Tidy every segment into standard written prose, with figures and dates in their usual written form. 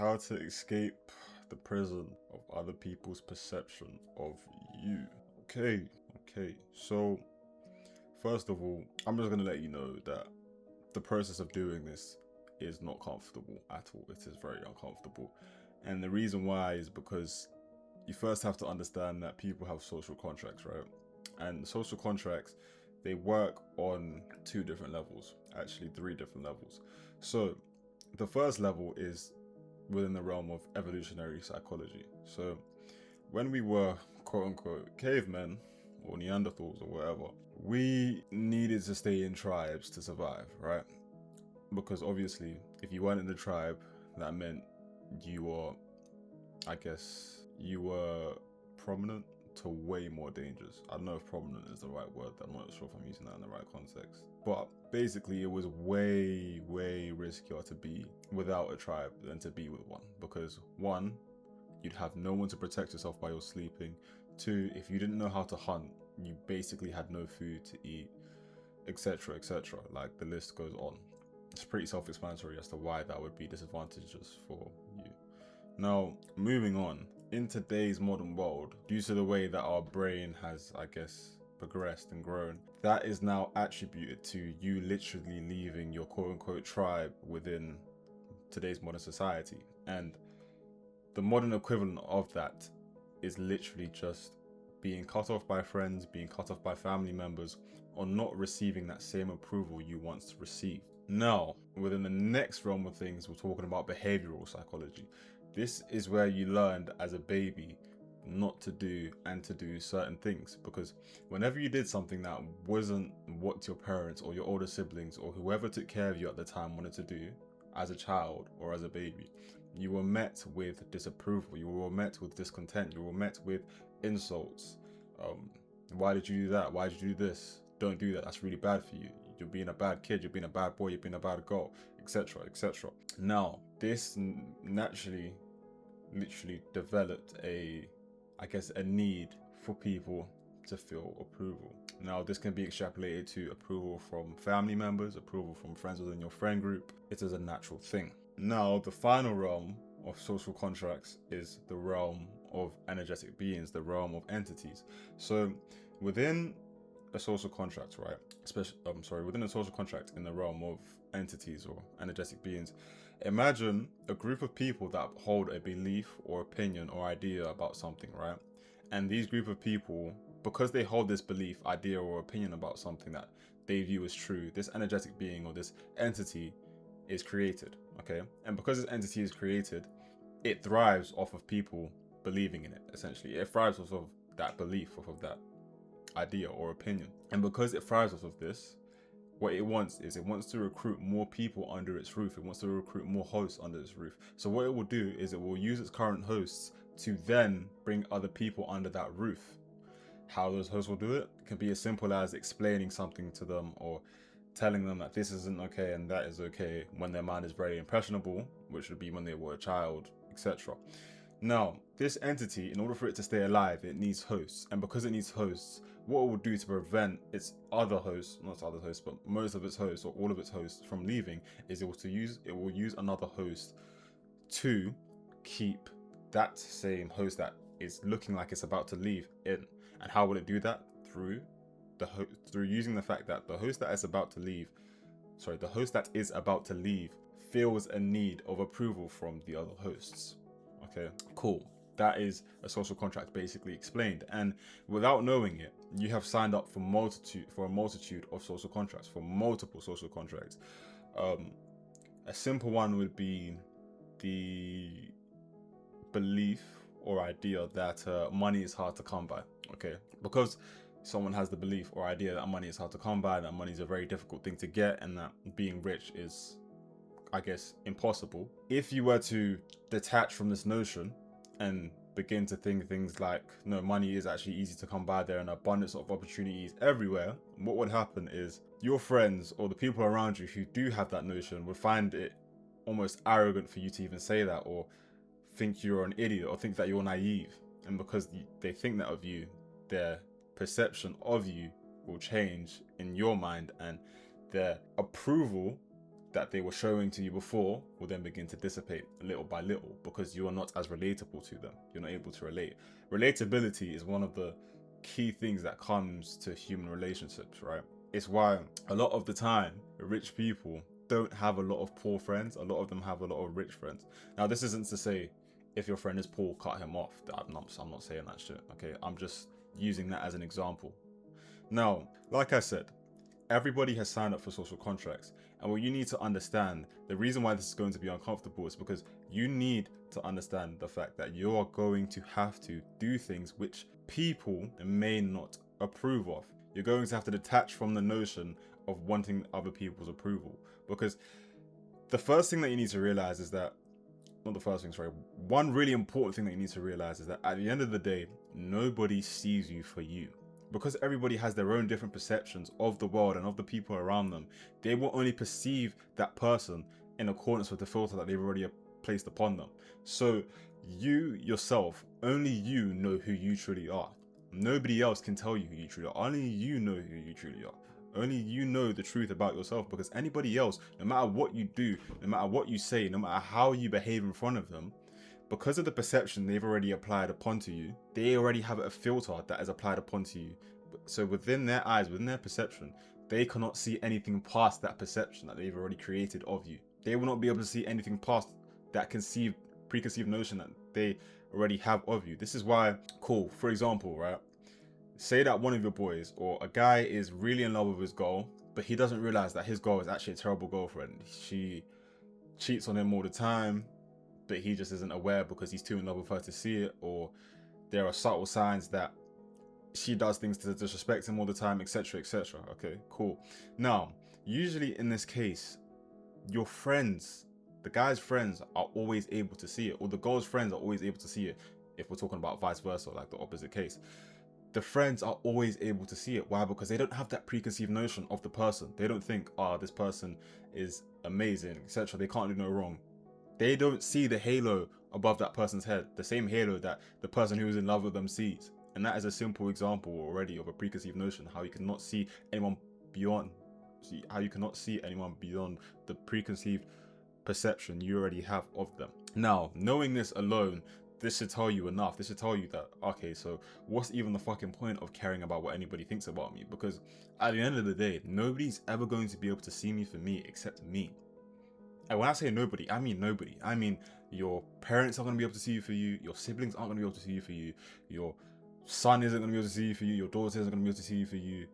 How to escape the prison of other people's perception of you. Okay. So, first of all, I'm just going to let you know that the process of doing this is not comfortable at all. It is very uncomfortable. And the reason why is because you first have to understand that people have social contracts, right? And social contracts, they work on two different levels, actually three different levels. So, the first level is within the realm of evolutionary psychology. So, when we were quote unquote cavemen or Neanderthals or whatever, we needed to stay in tribes to survive, right? Because obviously, if you weren't in the tribe, that meant you were, you were prominent to way more dangers. I don't know if prominent is the right word. I'm not sure if I'm using that in the right context. But basically, it was way riskier to be without a tribe than to be with one. Because one, you'd have no one to protect yourself while you're sleeping. Two, if you didn't know how to hunt, you basically had no food to eat, etc., etc. Like the list goes on. It's pretty self-explanatory as to why that would be disadvantageous for you. Now, moving on, in today's modern world, due to the way that our brain has, progressed and grown, that is now attributed to you literally leaving your quote-unquote tribe within today's modern society. And the modern equivalent of that is literally just being cut off by friends, being cut off by family members, or not receiving that same approval you once received. Now, within the next realm of things, we're talking about behavioral psychology. This is where you learned as a baby not to do and to do certain things, because whenever you did something that wasn't what your parents or your older siblings or whoever took care of you at the time wanted to do as a child or as a baby, you were met with disapproval, you were met with discontent, you were met with insults. Why did you do that? Why did you do this? Don't do that. That's really bad for you. You're being a bad kid. You're being a bad boy. You're being a bad girl, etc., etc. Now, this naturally, literally developed a need for people to feel approval. Now, this can be extrapolated to approval from family members, approval from friends within your friend group. It is a natural thing. Now, the final realm of social contracts is the realm of energetic beings, the realm of entities. So, within a social contract, right? Within a social contract in the realm of entities or energetic beings, imagine a group of people that hold a belief or opinion or idea about something, right? And these group of people, because they hold this belief, idea, or opinion about something that they view as true, this energetic being or this entity is created, okay? And because this entity is created, it thrives off of people believing in it, essentially. It thrives off of that belief, off of that idea or opinion. And because it thrives off of this, what it wants to recruit more people under its roof. It wants to recruit more hosts under its roof. So what it will do is it will use its current hosts to then bring other people under that roof. How those hosts will do it can be as simple as explaining something to them or telling them that this isn't okay and that is okay when their mind is very impressionable, which would be when they were a child, etc. Now, this entity, in order for it to stay alive, it needs hosts. And because it needs hosts, what it will do to prevent its other hosts, not its other hosts, but most of its hosts or all of its hosts from leaving, is it will use another host to keep that same host that is looking like it's about to leave in. And how will it do that? Through using the fact that the host that is about to leave feels a need of approval from the other hosts. Okay, cool. That is a social contract basically explained. And without knowing it, you have signed up for a multitude of social contracts, for multiple social contracts. A simple one would be the belief or idea that money is hard to come by. Okay, because someone has the belief or idea that money is hard to come by, that money is a very difficult thing to get, and that being rich is, impossible. If you were to detach from this notion and begin to think things like, no, money is actually easy to come by, there are an abundance of opportunities everywhere, what would happen is your friends or the people around you who do have that notion would find it almost arrogant for you to even say that, or think you're an idiot, or think that you're naive. And because they think that of you, their perception of you will change in your mind, and their approval that they were showing to you before will then begin to dissipate little by little because you are not as relatable to them. You're not able to relate. Relatability is one of the key things that comes to human relationships, right? It's why a lot of the time rich people don't have a lot of poor friends. A lot of them have a lot of rich friends. Now, this isn't to say if your friend is poor, cut him off. I'm not saying that shit, okay? I'm just using that as an example. Now, like I said, everybody has signed up for social contracts. And what you need to understand, the reason why this is going to be uncomfortable is because you need to understand the fact that you are going to have to do things which people may not approve of. You're going to have to detach from the notion of wanting other people's approval. Because the first thing that you need to realize is that, not the first thing, sorry, one really important thing that you need to realize is that at the end of the day, nobody sees you for you. Because everybody has their own different perceptions of the world and of the people around them, they will only perceive that person in accordance with the filter that they've already placed upon them. So you yourself, only you know who you truly are. Nobody else can tell you who you truly are. Only you know who you truly are. Only you know the truth about yourself, because anybody else, no matter what you do, no matter what you say, no matter how you behave in front of them, because of the perception they've already applied upon to you, they already have a filter that is applied upon to you. So within their eyes, within their perception, they cannot see anything past that perception that they've already created of you. They will not be able to see anything past that preconceived notion that they already have of you. This is why, cool, for example, right? Say that one of your boys or a guy is really in love with his girl, but he doesn't realize that his girl is actually a terrible girlfriend. She cheats on him all the time, but he just isn't aware because he's too in love with her to see it, or there are subtle signs that she does things to disrespect him all the time, etc., etc. Okay, cool. Now, usually in this case, your friends, the guy's friends, are always able to see it, or the girl's friends are always able to see it. If we're talking about vice versa, like the opposite case, the friends are always able to see it. Why? Because they don't have that preconceived notion of the person. They don't think, this person is amazing, etc. They can't do no wrong. They don't see the halo above that person's head, the same halo that the person who is in love with them sees. And that is a simple example already of a preconceived notion, how you cannot see anyone beyond the preconceived perception you already have of them. Now, knowing this alone, this should tell you enough. This should tell you that, okay, so what's even the fucking point of caring about what anybody thinks about me? Because at the end of the day, nobody's ever going to be able to see me for me except me. And when I say nobody, I mean nobody. I mean, your parents aren't going to be able to see you for you. Your siblings aren't going to be able to see you for you. Your son isn't going to be able to see you for you. Your daughter isn't going to be able to see you for you.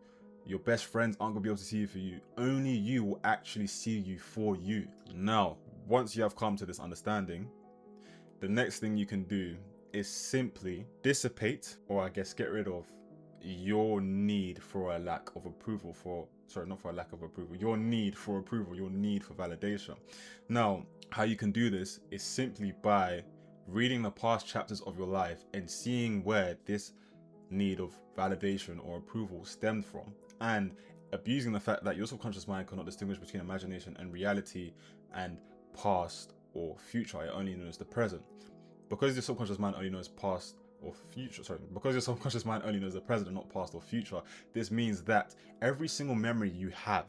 Your best friends aren't going to be able to see you for you. Only you will actually see you for you. Now, once you have come to this understanding, the next thing you can do is simply dissipate, or I guess get rid of, your need for a lack of approval your need for approval, your need for validation. Now, how you can do this is simply by reading the past chapters of your life and seeing where this need of validation or approval stemmed from, and abusing the fact that your subconscious mind cannot distinguish between imagination and reality and past or future. It only knows the present. Because your subconscious mind only knows past or future, because your subconscious mind only knows the present and not past or future, this means that every single memory you have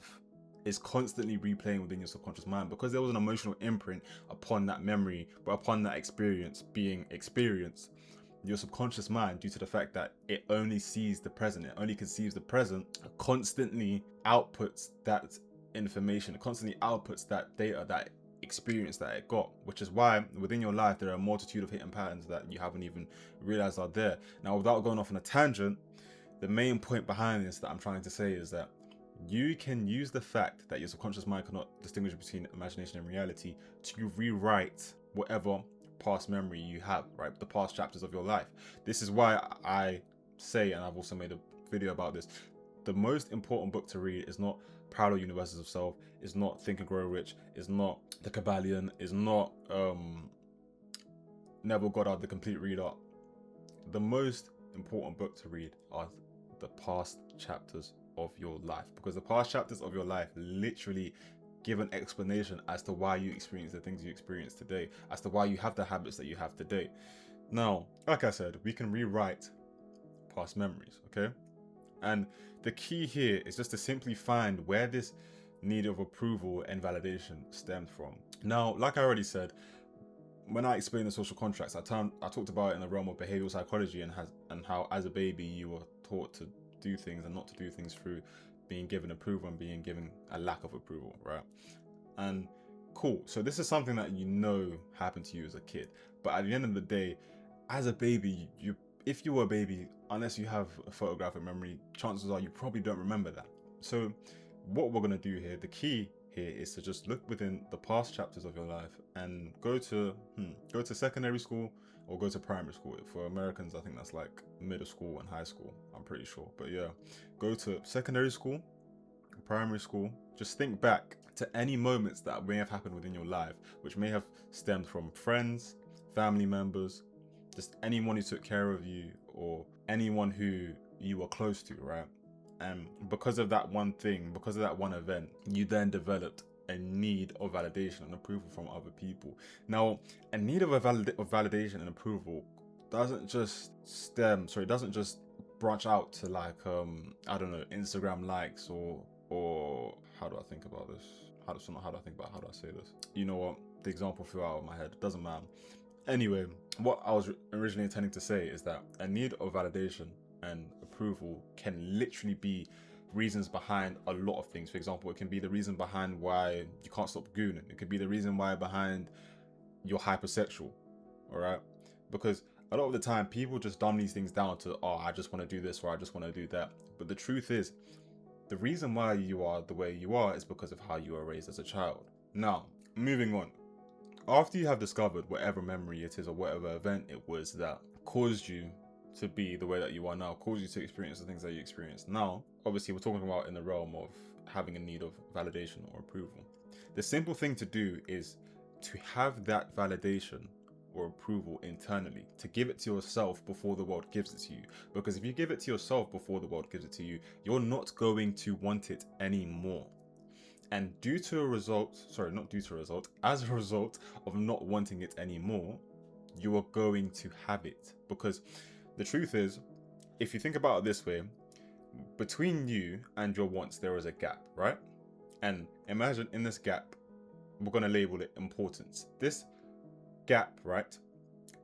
is constantly replaying within your subconscious mind, because there was an emotional imprint upon that memory, but upon that experience being experienced. Your subconscious mind, due to the fact that it only sees the present, it only conceives the present, constantly outputs that information, it constantly outputs that data, that experience that it got, which is why within your life there are a multitude of hidden patterns that you haven't even realized are there. Now, without going off on a tangent, the main point behind this that I'm trying to say is that you can use the fact that your subconscious mind cannot distinguish between imagination and reality to rewrite whatever past memory you have, right? The past chapters of your life. This is why I say, and I've also made a video about this, the most important book to read is not Parallel Universes of Self, is not Think and Grow Rich, is not The Kabbalion, is not Neville Goddard, The Complete Reader. The most important book to read are the past chapters of your life, because the past chapters of your life literally give an explanation as to why you experience the things you experience today, as to why you have the habits that you have today. Now, like I said, we can rewrite past memories, okay? And the key here is just to simply find where this need of approval and validation stemmed from. Now, like I already said, when I explained the social contracts, I talked about it in the realm of behavioral psychology and how as a baby you were taught to do things and not to do things through being given approval and being given a lack of approval, right? And cool. So this is something that happened to you as a kid. But at the end of the day, as a baby, if you were a baby, unless you have a photographic memory, chances are you probably don't remember that. So what we're gonna do here, the key here is to just look within the past chapters of your life and go to secondary school or go to primary school. For Americans, I think that's like middle school and high school, I'm pretty sure. But yeah, go to secondary school, primary school. Just think back to any moments that may have happened within your life, which may have stemmed from friends, family members, just anyone who took care of you or anyone who you were close to, right? And because of that one thing, because of that one event, you then developed a need of validation and approval from other people. Now, a need of validation and approval doesn't just branch out to like I don't know, Instagram likes or how do I think about this? How do I say this? You know what? The example flew out of my head. It doesn't matter. Anyway, what I was originally intending to say is that a need of validation and approval can literally be reasons behind a lot of things. For example, it can be the reason behind why you can't stop gooning. It could be the reason why behind you're hypersexual, all right? Because a lot of the time people just dumb these things down to, oh, I just want to do this or I just want to do that. But the truth is, the reason why you are the way you are is because of how you were raised as a child. Now, moving on. After you have discovered whatever memory it is or whatever event it was that caused you to be the way that you are now, caused you to experience the things that you experience now, obviously we're talking about in the realm of having a need of validation or approval. The simple thing to do is to have that validation or approval internally, to give it to yourself before the world gives it to you. Because if you give it to yourself before the world gives it to you, you're not going to want it anymore. And as a result of not wanting it anymore, you are going to have it. Because the truth is, if you think about it this way, between you and your wants, there is a gap, right? And imagine in this gap, we're going to label it importance. This gap, right?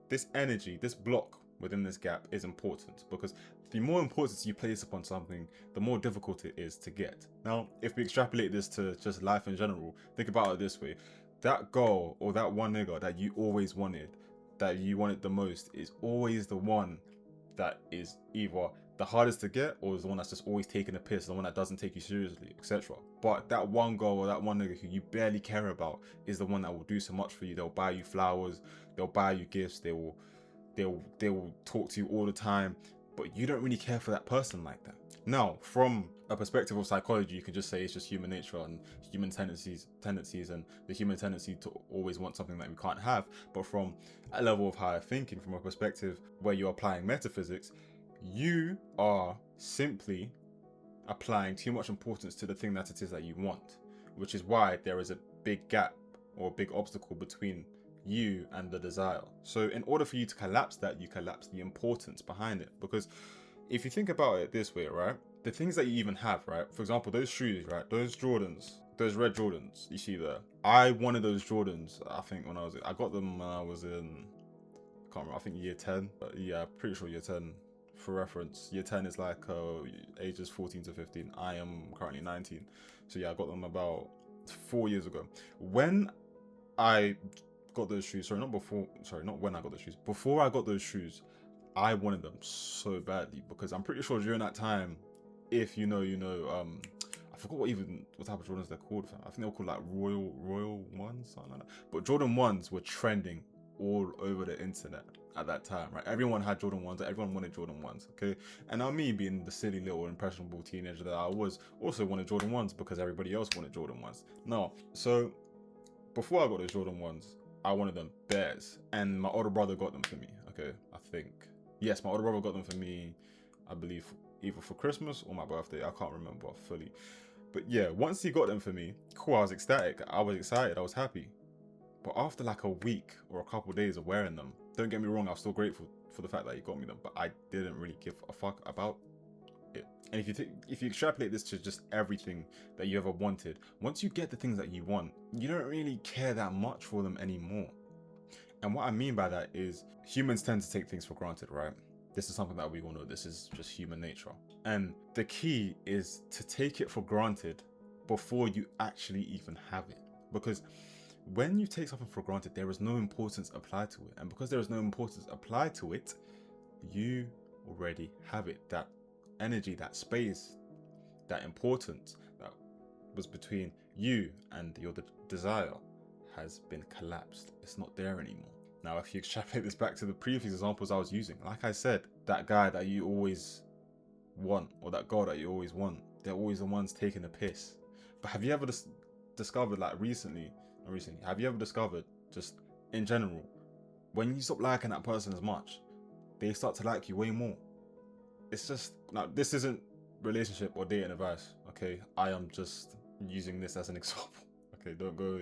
This energy, this block within this gap is important, because the more importance you place upon something, the more difficult it is to get. Now, if we extrapolate this to just life in general, think about it this way. That girl or that one nigga that you always wanted, that you wanted the most, is always the one that is either the hardest to get or is the one that's just always taking a piss, the one that doesn't take you seriously, etc. But that one girl or that one nigga who you barely care about is the one that will do so much for you. They'll buy you flowers, they'll buy you gifts, they will talk to you all the time, but you don't really care for that person like that. Now, from a perspective of psychology, you can just say it's just human nature and human tendencies and the human tendency to always want something that we can't have. But from a level of higher thinking, from a perspective where you're applying metaphysics, you are simply applying too much importance to the thing that it is that you want, which is why there is a big gap or a big obstacle between you and the desire. So in order for you to collapse that, you collapse the importance behind it. Because if you think about it this way, right, the things that you even have, right, for example, those shoes, right, those Jordans, those red Jordans you see there, I wanted those Jordans. I think I got them when I was in, I can't remember, I think year 10. Yeah, pretty sure year 10. For reference, year 10 is like ages 14 to 15. I am currently 19. So yeah, I got them about 4 years ago. When I got those shoes, not when I got those shoes, before I got those shoes, I wanted them so badly, because I'm pretty sure during that time, if you know, I forgot what type of Jordans they're called. I think they were called like Royal ones, something like that. But Jordan 1s were trending all over the internet at that time, right? Everyone had Jordan 1s, everyone wanted Jordan 1s, okay? And now me being the silly little impressionable teenager that I was, also wanted Jordan 1s because everybody else wanted Jordan 1s. No, so before I got those Jordan 1s, I wanted them bears, and my older brother got them for me, okay? I think. Yes, my older brother got them for me, I believe, either for Christmas or my birthday. I can't remember fully. But yeah, once he got them for me, cool, I was ecstatic. I was excited. I was happy. But after like a week or a couple of days of wearing them, don't get me wrong, I was still grateful for the fact that he got me them, but I didn't really give a fuck about it. And if you extrapolate this to just everything that you ever wanted, once you get the things that you want, you don't really care that much for them anymore. And what I mean by that is humans tend to take things for granted, right? This is something that we all know. This is just human nature. And the key is to take it for granted before you actually even have it. Because when you take something for granted, there is no importance applied to it. And because there is no importance applied to it, you already have it. That energy, that space, that importance that was between you and your desire has been collapsed. It's not there anymore. Now, if you extrapolate this back to the previous examples I was using, like I said, that guy that you always want, or that girl that you always want, they're always the ones taking the piss. But have you ever discovered, like have you ever discovered, just in general, when you stop liking that person as much, they start to like you way more? It's just, now this isn't relationship or dating advice, okay? I am just using this as an example. Okay, don't go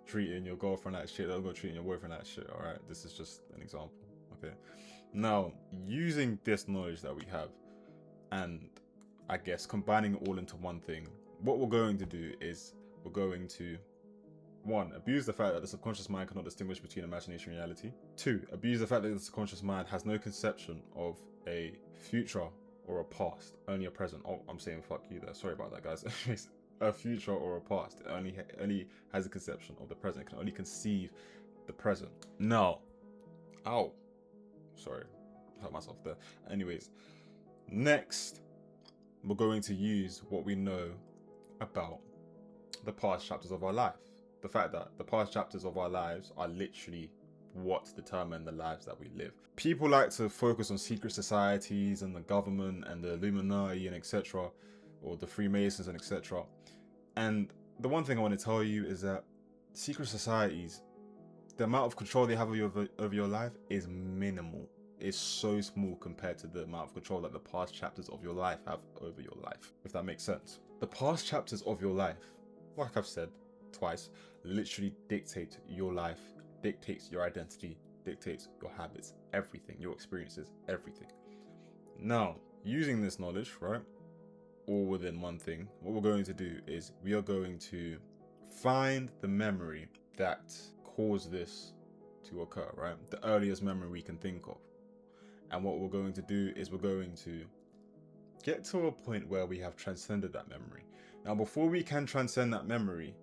treating your girlfriend like shit, don't go treating your boyfriend like shit, alright? This is just an example, okay? Now, using this knowledge that we have, and I guess combining it all into one thing, what we're going to do is we're going to, 1, abuse the fact that the subconscious mind cannot distinguish between imagination and reality. 2, abuse the fact that the subconscious mind has no conception of a future or a past, only a present. Oh, I'm saying fuck you there, sorry about that, guys. A future or a past, it only has a conception of the present, it can only conceive the present. Now, sorry, hurt myself there. Anyways, next we're going to use what we know about the past chapters of our life. The fact that the past chapters of our lives are literally what determine the lives that we live. People like to focus on secret societies and the government and the Illuminati and etc., or the Freemasons and etc. And the one thing I want to tell you is that secret societies, the amount of control they have over your life is minimal. It's so small compared to the amount of control that the past chapters of your life have over your life, if that makes sense. The past chapters of your life, like I've said twice, literally dictate your life, dictates your identity, dictates your habits, everything, your experiences, everything. Now, using this knowledge, right, all within one thing, what we're going to do is we are going to find the memory that caused this to occur, right? The earliest memory we can think of. And what we're going to do is we're going to get to a point where we have transcended that memory. Now, before we can transcend that memory,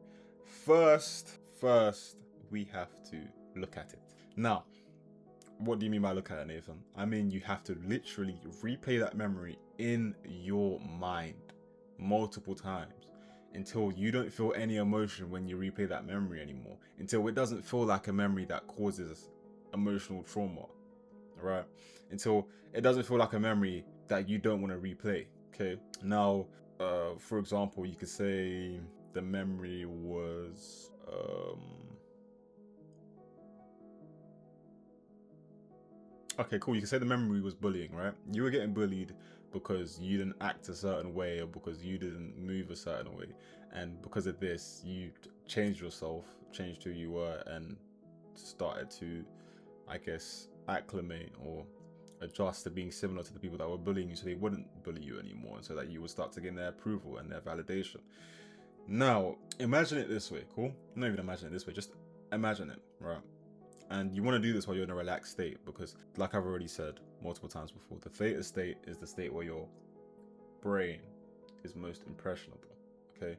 first, we have to look at it. Now, what do you mean by look at it, Nathan? I mean, you have to literally replay that memory in your mind multiple times until you don't feel any emotion when you replay that memory anymore, until it doesn't feel like a memory that causes emotional trauma, right? Until it doesn't feel like a memory that you don't want to replay, okay? Now, for example, you could say the memory was, okay, cool. You can say the memory was bullying, right? You were getting bullied because you didn't act a certain way or because you didn't move a certain way. And because of this, you changed yourself, changed who you were, and started to, I guess, acclimate or adjust to being similar to the people that were bullying you so they wouldn't bully you anymore, and so that you would start to gain their approval and their validation. Now, imagine it this way, cool? Not even imagine it this way, just imagine it, right? And you want to do this while you're in a relaxed state because, like I've already said multiple times before, the theta state is the state where your brain is most impressionable, okay?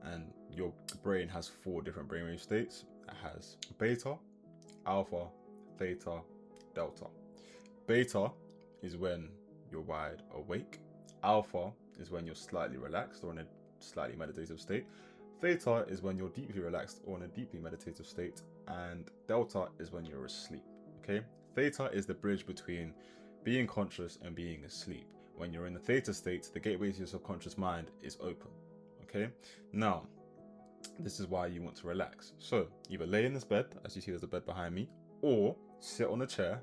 And your brain has 4 different brainwave states. It has beta, alpha, theta, delta. Beta is when you're wide awake. Alpha is when you're slightly relaxed or in a slightly meditative state. Theta is when you're deeply relaxed or in a deeply meditative state, and delta is when you're asleep, okay? Theta is the bridge between being conscious and being asleep. When you're in the theta state, the gateway to your subconscious mind is open, okay? Now, this is why you want to relax. So, either lay in this bed, as you see there's a bed behind me, or sit on a chair,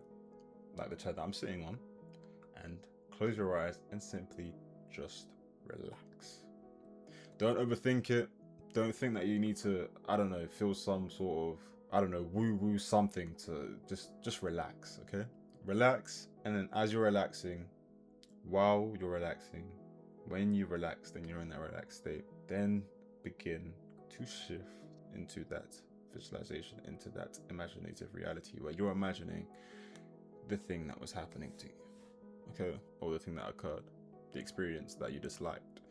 like the chair that I'm sitting on, and close your eyes and simply just relax. Don't overthink it. Don't think that you need to, I don't know, feel some sort of, I don't know, woo-woo something to just relax, okay? Relax, and then as you're relaxing, while you're relaxing, when you relax, then you're in that relaxed state, then begin to shift into that visualization, into that imaginative reality where you're imagining the thing that was happening to you, okay, or the thing that occurred, the experience that you disliked.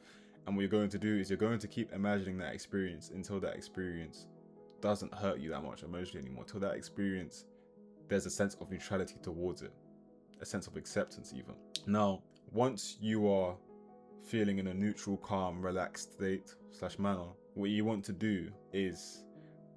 And what you're going to do is you're going to keep imagining that experience until that experience doesn't hurt you that much emotionally anymore, till that experience, there's a sense of neutrality towards it, a sense of acceptance even. Now, once you are feeling in a neutral, calm, relaxed state / manner, what you want to do is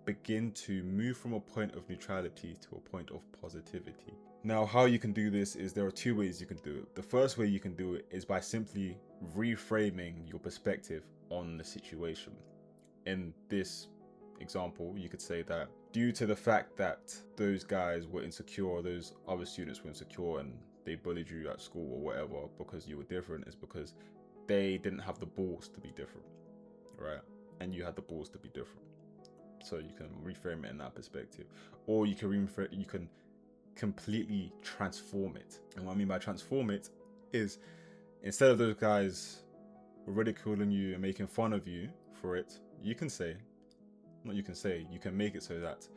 begin to move from a point of neutrality to a point of positivity. Now, how you can do this is there are two ways you can do it. The first way you can do it is by simply reframing your perspective on the situation. In this example, you could say that due to the fact that those guys were insecure, or those other students were insecure and they bullied you at school or whatever because you were different, is because they didn't have the balls to be different, right? And you had the balls to be different. So you can reframe it in that perspective, or you can completely transform it. And what I mean by transform it is, instead of those guys ridiculing you and making fun of you for it, you can make it so that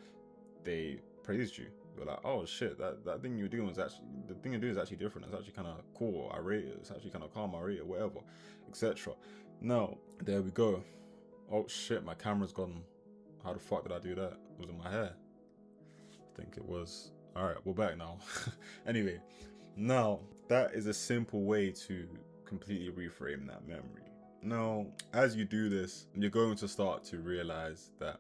they praised you. You're like, oh shit, that thing you're doing was actually, the thing you're doing is actually different. It's actually kind of cool. I rate it. It's actually kind of calm. I rate it, whatever, etc. Now, there we go. Oh shit, my camera's gone. How the fuck did I do that? Was it my hair? I think it was. All right, we're back now. Anyway, now that is a simple way to completely reframe that memory. Now, as you do this, you're going to start to realize that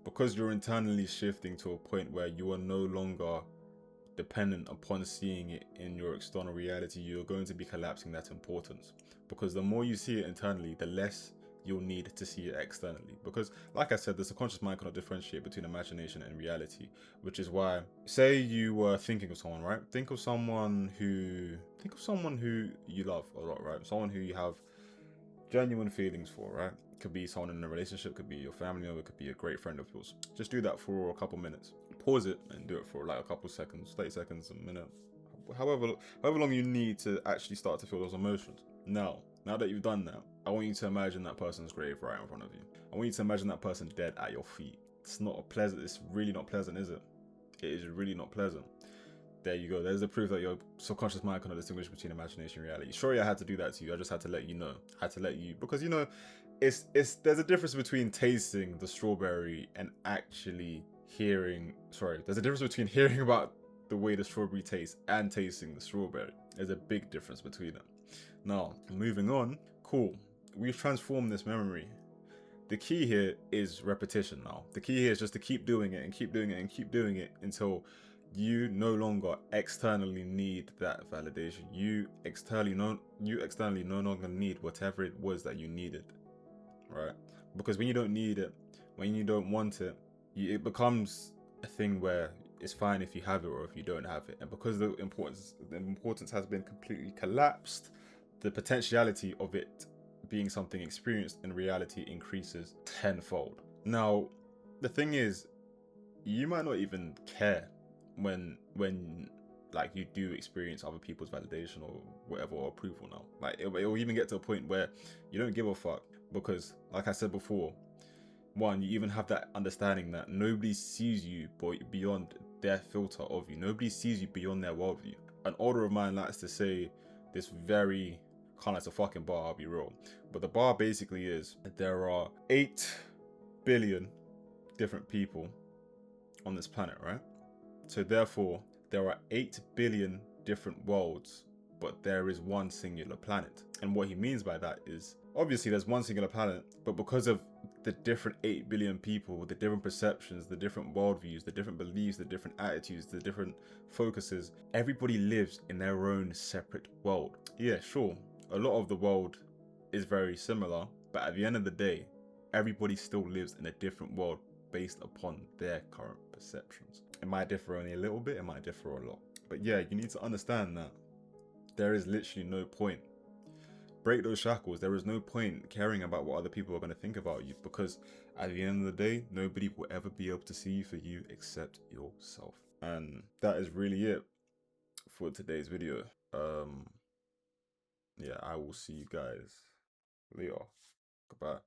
because you're internally shifting to a point where you are no longer dependent upon seeing it in your external reality, you're going to be collapsing that importance. Because the more you see it internally, the less you'll need to see it externally. Because, like I said, the subconscious mind cannot differentiate between imagination and reality, which is why, say you were thinking of someone, right? Think of someone who you love a lot, right? Someone who you have genuine feelings for, right? Could be someone in a relationship, could be your family member, could be a great friend of yours. Just do that for a couple minutes. Pause it and do it for like a couple seconds, 30 seconds, a minute, however long you need to actually start to feel those emotions. Now that you've done that, I want you to imagine that person's grave right in front of you. I want you to imagine that person dead at your feet. It's really not pleasant, is it? It is really not pleasant. There you go. There's the proof that your subconscious mind cannot distinguish between imagination and reality. Sorry I had to do that to you. I just had to let you know. Because there's a difference between tasting the strawberry and actually there's a difference between hearing about the way the strawberry tastes and tasting the strawberry. There's a big difference between them. Now, moving on. Cool. We've transformed this memory. The key here is repetition now. The key here is just to keep doing it and keep doing it and keep doing it until you no longer externally need that validation. You externally no longer need whatever it was that you needed, right? Because when you don't need it, when you don't want it, it becomes a thing where it's fine if you have it or if you don't have it. And because the importance has been completely collapsed, the potentiality of it being something experienced in reality increases tenfold. Now, the thing is, you might not even care when like you do experience other people's validation or whatever, or approval now. Like it will even get to a point where you don't give a fuck, because like I said before, one, you even have that understanding that nobody sees you beyond their filter of you. Nobody sees you beyond their worldview. An older of mine likes to say this very kind of, it's a fucking bar, I'll be real. But the bar basically is there are 8 billion different people on this planet, right? So therefore, there are 8 billion different worlds, but there is one singular planet. And what he means by that is, obviously there's one singular planet, but because of the different 8 billion people, the different perceptions, the different worldviews, the different beliefs, the different attitudes, the different focuses, everybody lives in their own separate world. Yeah, sure, a lot of the world is very similar, but at the end of the day, everybody still lives in a different world based upon their current perceptions. It might differ only a little bit, it might differ a lot. But yeah, you need to understand that there is literally no point. Break those shackles. There is no point caring about what other people are going to think about you, because at the end of the day, nobody will ever be able to see you for you except yourself. And that is really it for today's video. yeah, I will see you guys later. Goodbye.